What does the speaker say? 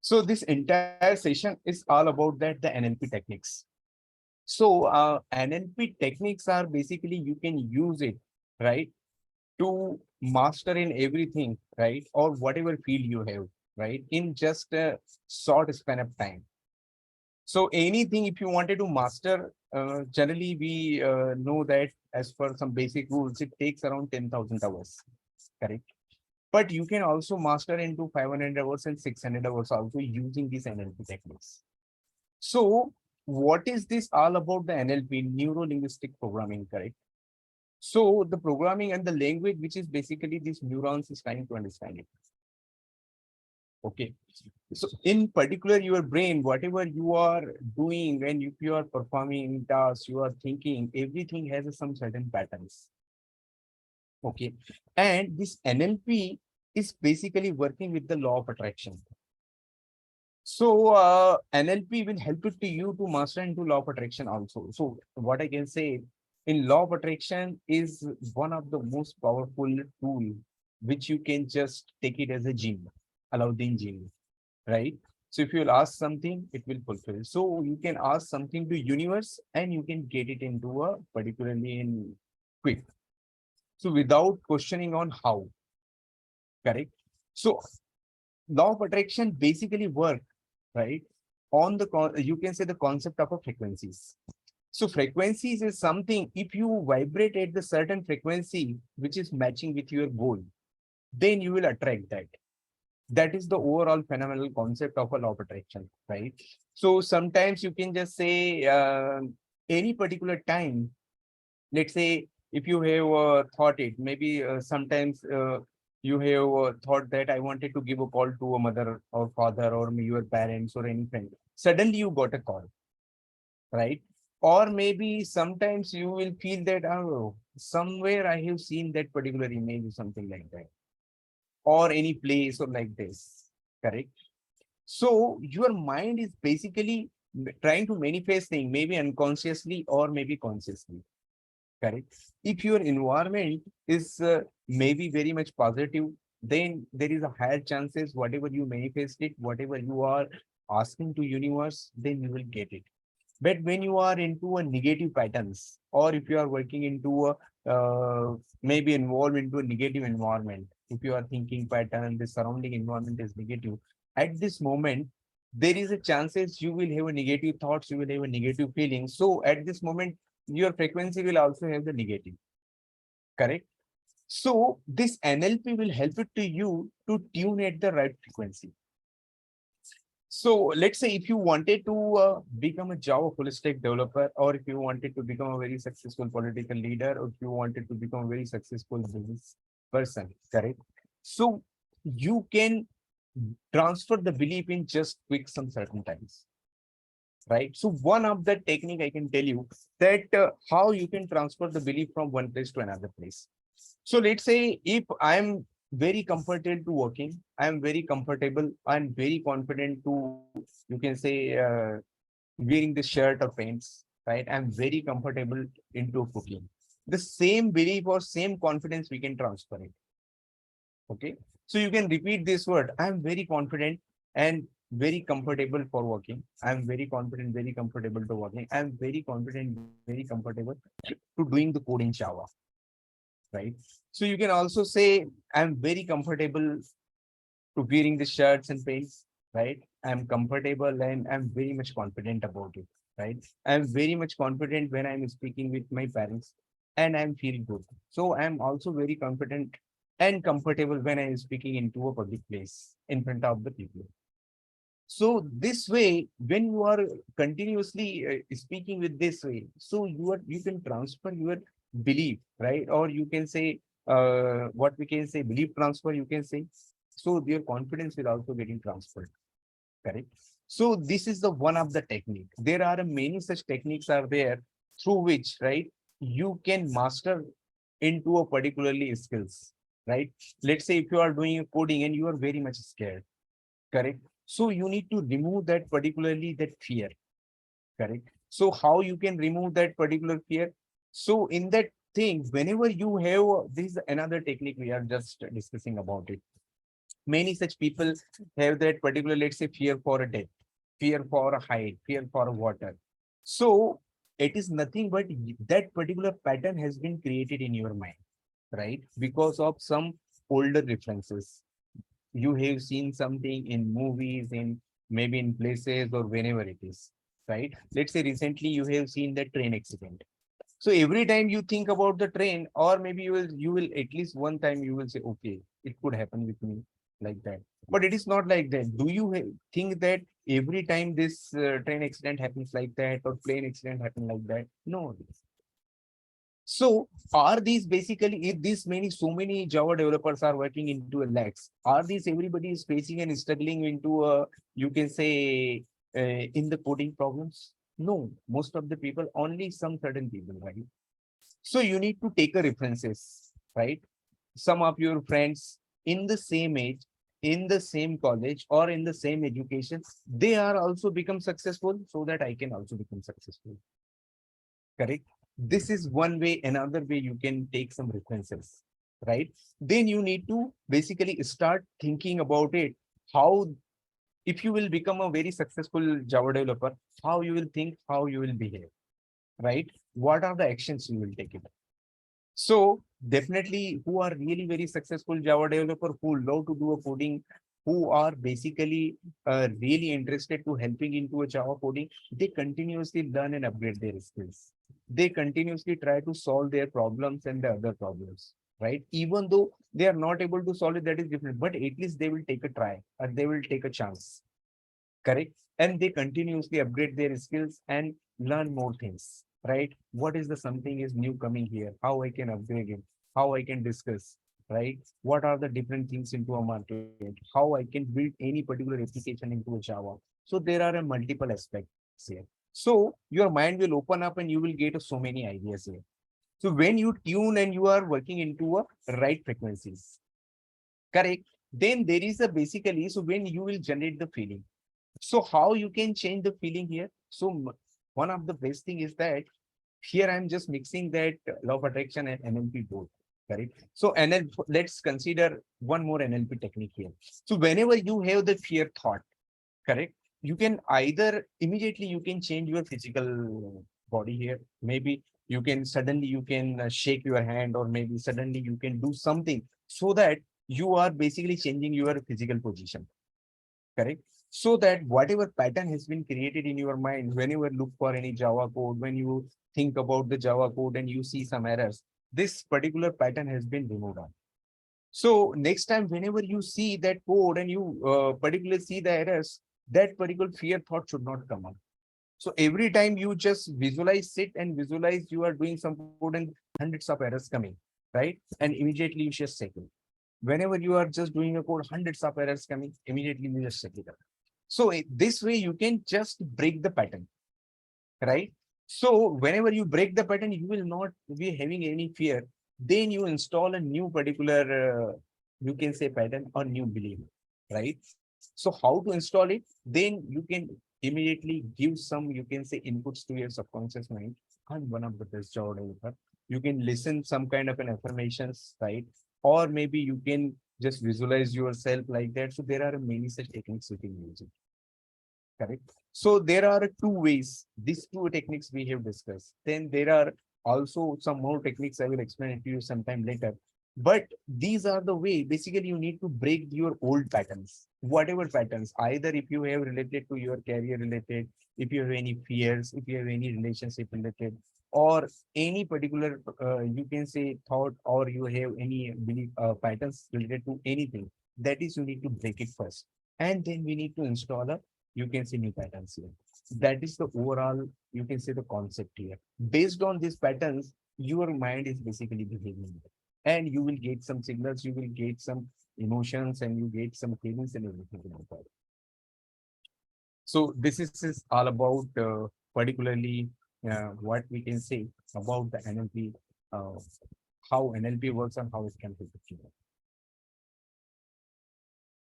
So this entire session is all about that, the NLP techniques. So NLP techniques are basically you can use it, right, to master in everything, right, or whatever field you have, right, in just a short span of time. So anything if you wanted to master, generally we know that as per some basic rules, it takes around 10,000 hours, correct? But you can also master into 500 hours and 600 hours also using these NLP techniques. So what is this all about, the NLP, neuro linguistic programming, correct? So the programming and the language, which is basically these neurons is trying to understand it. Okay. So in particular, your brain, whatever you are doing and if you are performing tasks, you are thinking, everything has some certain patterns. Okay. And this NLP is basically working with the law of attraction. So NLP will help it to you to master into law of attraction also. So what I can say in law of attraction is one of the most powerful tool which you can just take it as a gene, Aladdin gene, right? So if you'll ask something, it will fulfill. So you can ask something to universe and you can get it into a particularly in quick. So without questioning on how, correct? So law of attraction basically work, right, on the you can say the concept of a frequencies. So frequencies is something, if you vibrate at the certain frequency which is matching with your goal, then you will attract that. That is the overall phenomenal concept of a law of attraction, right? So sometimes you can just say any particular time, let's say if you have thought it, maybe sometimes you have thought that I wanted to give a call to a mother or father or your parents or any friend. Suddenly you got a call, right? Or maybe sometimes you will feel that, oh, somewhere I have seen that particular image or something like that, or any place or like this, correct? So your mind is basically trying to manifest things, maybe unconsciously or maybe consciously, correct? If your environment is maybe very much positive, then there is a higher chances whatever you manifest it, whatever you are asking to universe, then you will get it. But when you are into a negative patterns, or if you are working into a maybe involved into a negative environment, if you are thinking pattern, the surrounding environment is negative, at this moment, there is a chances you will have a negative thoughts, you will have a negative feeling. So at this moment, your frequency will also have the negative, correct? So this NLP will help it to you to tune at the right frequency. So let's say if you wanted to become a Java full stack developer, or if you wanted to become a very successful political leader, or if you wanted to become a very successful business person, correct? So you can transfer the belief in just quick some certain times, right? So one of the technique I can tell you that how you can transfer the belief from one place to another place. So let's say if I'm very comfortable to working, I'm very comfortable, I'm very confident to, you can say, wearing the shirt or pants, right? I'm very comfortable into cooking. The same belief or same confidence we can transfer it. Okay. So you can repeat this word. I'm very confident and very comfortable for working. I'm very confident, very comfortable to working. I'm very confident, very comfortable to doing the code in Java, right? So you can also say, I'm very comfortable to wearing the shirts and pants, right? I'm comfortable and I'm very much confident about it, right? I'm very much confident when I'm speaking with my parents and I'm feeling good. So I'm also very confident and comfortable when I'm speaking into a public place in front of the people. So this way, when you are continuously speaking with this way, so you can transfer your belief, right? Or you can say what we can say belief transfer. You can say so your confidence will also getting transferred, correct? So this is the one of the technique. There are many such techniques are there through which, right, you can master into a particularly skills, right? Let's say if you are doing a coding and you are very much scared, correct? So you need to remove that particularly that fear, correct? So how you can remove that particular fear? So in that thing, whenever you have this is another technique we are just discussing about it. Many such people have that particular, let's say, fear for a death, fear for a height, fear for a water. So it is nothing but that particular pattern has been created in your mind, right? Because of some older references. You have seen something in movies, in maybe in places or whenever it is, right? Let's say recently you have seen that train accident. So every time you think about the train, or maybe you will at least one time you will say, okay, it could happen with me like that. But it is not like that. Do you think that every time this train accident happens like that or plane accident happen like that? No. So are these basically, if this many so many Java developers are working into a lakhs, are these everybody is facing and struggling into a, you can say, in the coding problems? No, most of the people, only some certain people, right? So you need to take a references, right? Some of your friends in the same age, in the same college or in the same education, they are also become successful, so that I can also become successful. Correct? This is one way. Another way you can take some references, right? Then you need to basically start thinking about it. How, if you will become a very successful Java developer, how you will think, how you will behave, right? What are the actions you will take it? So definitely who are really very successful Java developer who love to do a coding, who are basically really interested to helping into a Java coding, they continuously learn and upgrade their skills. They continuously try to solve their problems and the other problems, right? Even though they are not able to solve it, that is different, but at least they will take a try or they will take a chance. Correct? And they continuously upgrade their skills and learn more things, right? What is the something is new coming here? How I can upgrade it? How I can discuss, right? What are the different things into a market? How I can build any particular application into a Java? So there are a multiple aspects here. So your mind will open up and you will get so many ideas here. So when you tune and you are working into a right frequencies, correct? Then there is a basically, so when you will generate the feeling, so how you can change the feeling here? So one of the best thing is that here I'm just mixing that law of attraction and NLP both. Correct. So NLP, let's consider one more NLP technique here. So whenever you have the fear thought, correct, you can either immediately you can change your physical body here. Maybe you can suddenly you can shake your hand, or maybe suddenly you can do something so that you are basically changing your physical position. Correct? So that whatever pattern has been created in your mind, whenever look for any Java code, when you think about the Java code and you see some errors, this particular pattern has been removed on. So next time, whenever you see that code and you particularly see the errors, that particular fear thought should not come up. So every time you just visualize, sit and visualize you are doing some code and hundreds of errors coming, right? And immediately you just check it. Whenever you are just doing a code, hundreds of errors coming, immediately you just check it out. So this way you can just break the pattern, right? So whenever you break the pattern, you will not be having any fear. Then you install a new particular, you can say pattern or new belief, right? So how to install it? Then you can immediately give some, you can say inputs to your subconscious mind. I'm one of the best Java developer. You can listen some kind of an affirmations, right? Or maybe you can just visualize yourself like that. So there are many such techniques you can use it. Correct. So there are two ways. These two techniques we have discussed. Then there are also some more techniques I will explain it to you sometime later. But these are the way. Basically, you need to break your old patterns, whatever patterns. Either if you have related to your career related, if you have any fears, if you have any relationship related, or any particular you can say thought, or you have any belief patterns related to anything. That is, you need to break it first, and then we need to install a, you can see new patterns here. That is the overall, you can say the concept here. Based on these patterns, your mind is basically behaving. And you will get some signals, you will get some emotions, and you get some feelings and everything like that. So this is all about particularly what we can say about the NLP, uh, how NLP works and how it can be.